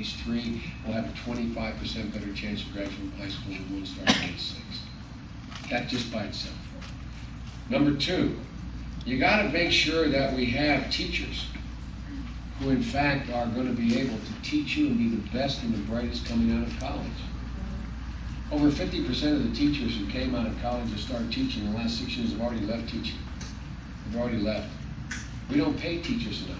age 3 will have a 25% better chance of graduating high school than one starting at age 6. That just by itself. Number 2, you got to make sure that we have teachers who in fact are going to be able to teach you and be the best and the brightest coming out of college. Over 50% of the teachers who came out of college and started teaching in the last 6 years have already left teaching. They've already left. We don't pay teachers enough.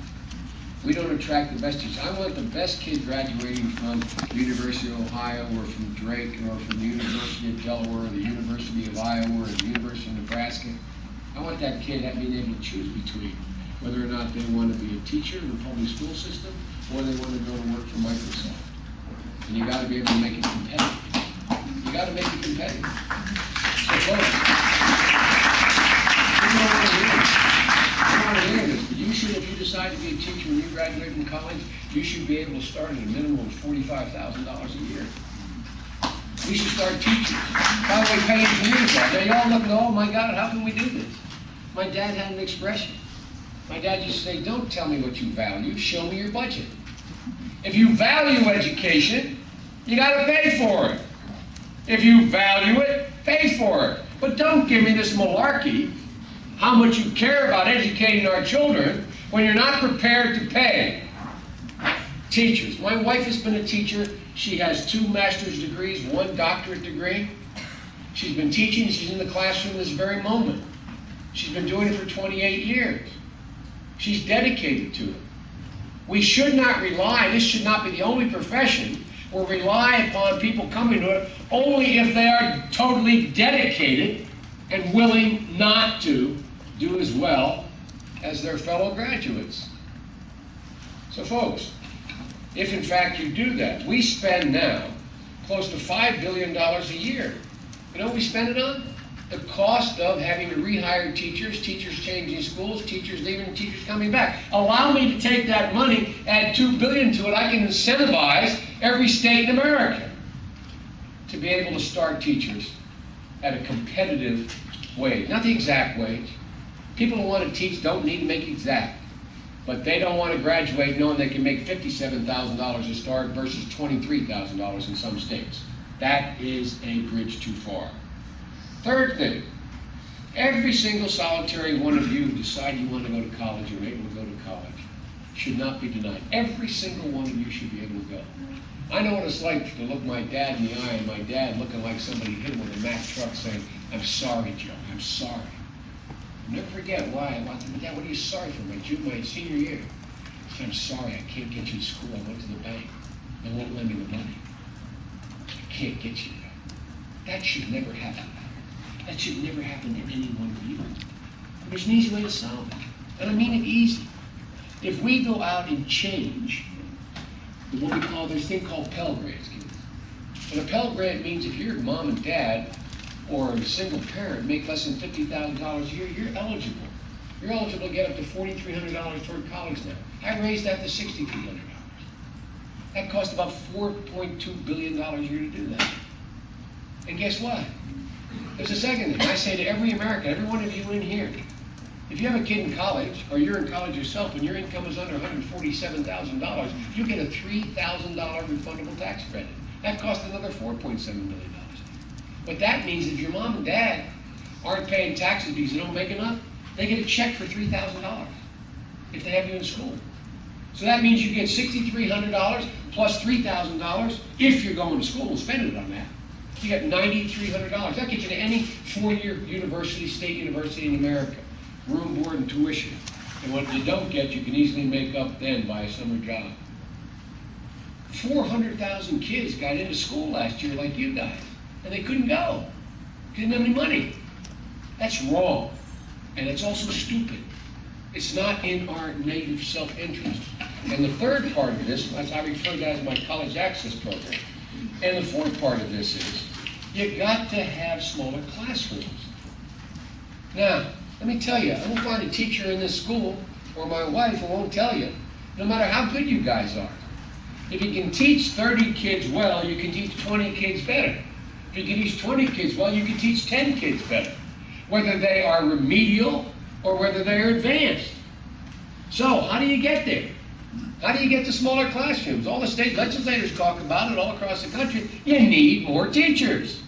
We don't attract the best teachers. I want the best kid graduating from the University of Ohio or from Drake or from the University of Delaware or the University of Iowa or the University of Nebraska. I want that kid being able to choose between whether or not they want to be a teacher in the public school system or they want to go and work for Microsoft. And you got to be able to make it competitive. You got to make it competitive. So folks, you don't want to hear this, but you should, if you decide to be a teacher when you graduate from college, you should be able to start at a minimum of $45,000 a year. We should start teaching. By the way, pay engineers that. Now you all look and oh my God, how can we do this? My dad had an expression. My dad used to say, don't tell me what you value, show me your budget. If you value education, you got to pay for it. If you value it, pay for it. But don't give me this malarkey, how much you care about educating our children, when you're not prepared to pay. Teachers. My wife has been a teacher. She has 2 master's degrees, 1 doctorate degree. She's been teaching. She's in the classroom this very moment. She's been doing it for 28 years. She's dedicated to it. We should not rely, this should not be the only profession, or rely upon people coming to it only if they are totally dedicated and willing not to do as well as their fellow graduates. So folks, if in fact you do that, we spend now close to $5 billion a year. You know what we spend it on? The cost of having to rehire teachers, teachers changing schools, teachers leaving, teachers coming back. Allow me to take that money, add $2 billion to it. I can incentivize every state in America to be able to start teachers at a competitive wage. Not the exact wage. People who want to teach don't need to make exact. But they don't want to graduate knowing they can make $57,000 a start versus $23,000 in some states. That is a bridge too far. Third thing, every single solitary one of you who decide you want to go to college or able to go to college should not be denied. Every single one of you should be able to go. I know what it's like to look my dad in the eye and my dad looking like somebody hit him with a Mack truck saying, I'm sorry, Joe, I'm sorry. I'll never forget why. I said, Dad, what are you sorry for? My senior year. I said, I'm sorry, I can't get you to school. I went to the bank. They won't lend me the money. I can't get you there. That should never happen. That should never happen to any one of you. There's an easy way to solve it. And I mean it easy. If we go out and change what we call, there's a thing called Pell Grants. And a Pell Grant means if your mom and dad or a single parent make less than $50,000 a year, you're eligible. You're eligible to get up to $4,300 toward college now. I raised that to $6,300. That cost about $4.2 billion a year to do that. And guess what? There's a second thing. I say to every American, every one of you in here, if you have a kid in college, or you're in college yourself, and your income is under $147,000, you get a $3,000 refundable tax credit. That costs another $4.7 million. What that means is if your mom and dad aren't paying taxes because they don't make enough, they get a check for $3,000 if they have you in school. So that means you get $6,300 plus $3,000 if you're going to school and spending it on that. You get $9,300. That gets you to any four-year university, state university in America. Room, board, and tuition. And what you don't get, you can easily make up then by a summer job. 400,000 kids got into school last year like you guys, and they couldn't go. Didn't have any money. That's wrong. And it's also stupid. It's not in our native self-interest. And the third part of this, as I refer to that as my college access program, and the fourth part of this is, you got to have smaller classrooms. Now, let me tell you, I won't find a teacher in this school, or my wife who won't tell you, no matter how good you guys are. If you can teach 30 kids well, you can teach 20 kids better. If you can teach 20 kids well, you can teach 10 kids better. Whether they are remedial or whether they're advanced. So, how do you get there? How do you get to smaller classrooms? All the state legislators talk about it all across the country. You need more teachers.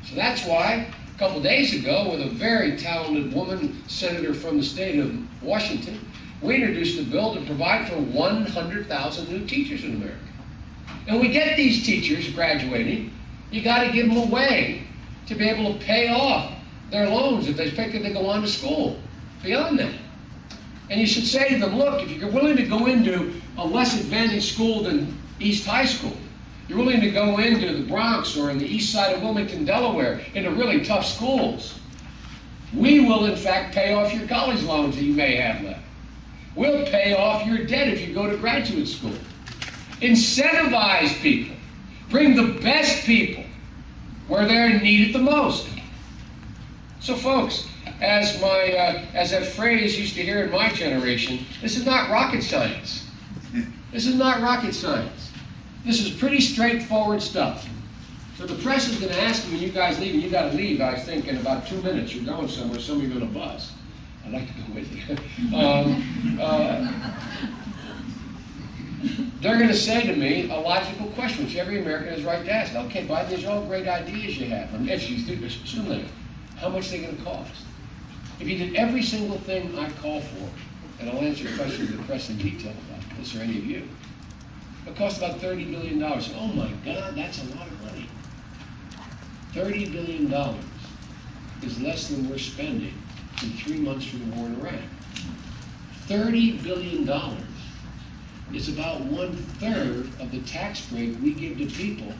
So that's why a couple days ago, with a very talented woman senator from the state of Washington, we introduced a bill to provide for 100,000 new teachers in America. And we get these teachers graduating, you got to give them a way to be able to pay off their loans if they expect that they go on to school beyond that. And you should say to them, look, if you're willing to go into a less advantaged school than East High School, you're willing to go into the Bronx or in the east side of Wilmington, Delaware, into really tough schools, we will in fact pay off your college loans that you may have left. We'll pay off your debt if you go to graduate school. Incentivize people. Bring the best people where they're needed the most. So folks, as that phrase used to hear in my generation, this is not rocket science. This is not rocket science. This is pretty straightforward stuff. So the press is going to ask me when you guys leave, and you got to leave, I think, in about 2 minutes. You're going somewhere, some of you are going to bus. I'd like to go with you. They're going to say to me a logical question, which every American has right to ask. Okay, Biden, these are all great ideas you have. If you assume that, how much are they going to cost? If you did every single thing I call for, and I'll answer questions in the press in detail about this or any of you, it costs about $30 billion. Oh my God, that's a lot of money. $30 billion is less than we're spending in 3 months from the war in Iraq. $30 billion is about 1/3 of the tax break we give to people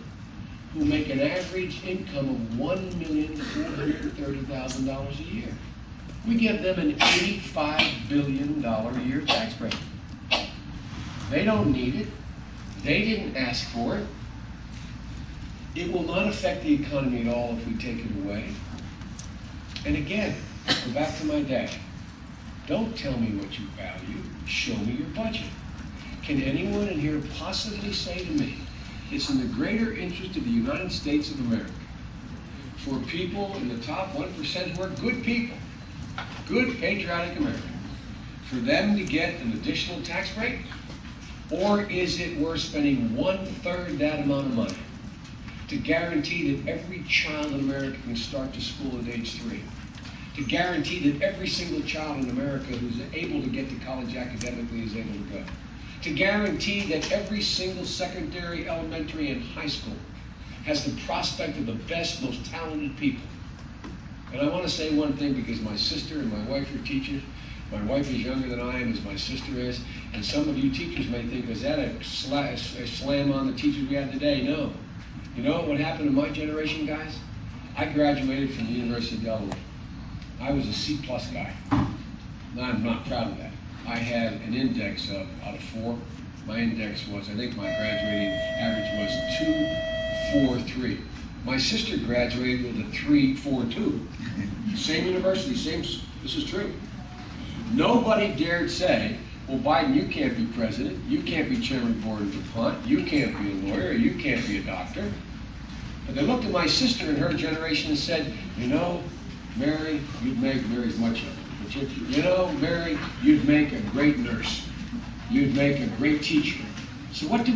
who make an average income of $1,430,000 a year. We give them an $85 billion a year tax break. They don't need it. They didn't ask for it. It will not affect the economy at all if we take it away. And again, go back to my dad. Don't tell me what you value. Show me your budget. Can anyone in here possibly say to me, it's in the greater interest of the United States of America for people in the top 1% who are good people, good patriotic Americans, for them to get an additional tax break? Or is it worth spending 1/3 that amount of money to guarantee that every child in America can start to school at age 3? To guarantee that every single child in America who's able to get to college academically is able to go? To guarantee that every single secondary, elementary, and high school has the prospect of the best, most talented people? And I want to say one thing, because my sister and my wife are teachers. My wife is younger than I am, as my sister is. And some of you teachers may think, is that a slam on the teachers we have today? No. You know what happened to my generation, guys? I graduated from the University of Delaware. I was a C+ guy. No, I'm not proud of that. I had an index of, out of 4, my index was, I think my graduating average was 2.43. My sister graduated with a 3.42. Same university, this is true. Nobody dared say, well, Biden, you can't be president, you can't be chairman of the board of DuPont, you can't be a lawyer, you can't be a doctor. But they looked at my sister and her generation and said, you know, Mary, you'd make Mary's much of it. You know, Mary, you'd make a great nurse. You'd make a great teacher. So what do?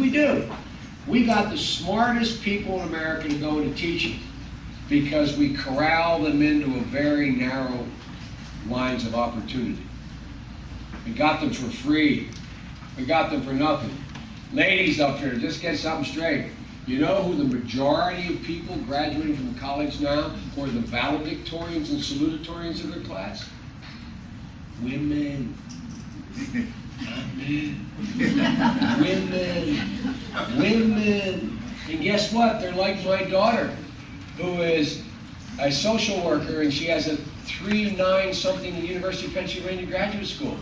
We got the smartest people in America to go into teaching because we corral them into a very narrow lines of opportunity. We got them for free. We got them for nothing. Ladies up here, just get something straight. You know who the majority of people graduating from college now, who are the valedictorians and salutatorians of their class? Women. Women. And guess what? They're like my daughter, who is a social worker, and she has a 3.9 something at the University of Pennsylvania graduate school.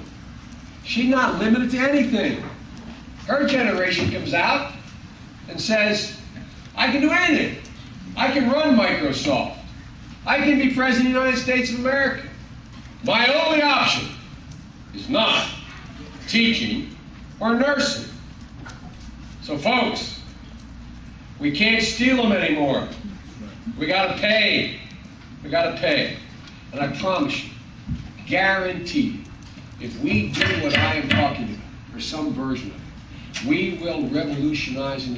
She's not limited to anything. Her generation comes out and says, I can do anything. I can run Microsoft. I can be president of the United States of America. My only option is not teaching or nursing. So folks, we can't steal them anymore. We gotta pay. We gotta pay. And I promise you, guaranteed, if we do what I am talking about, or some version of it. We will revolutionize in the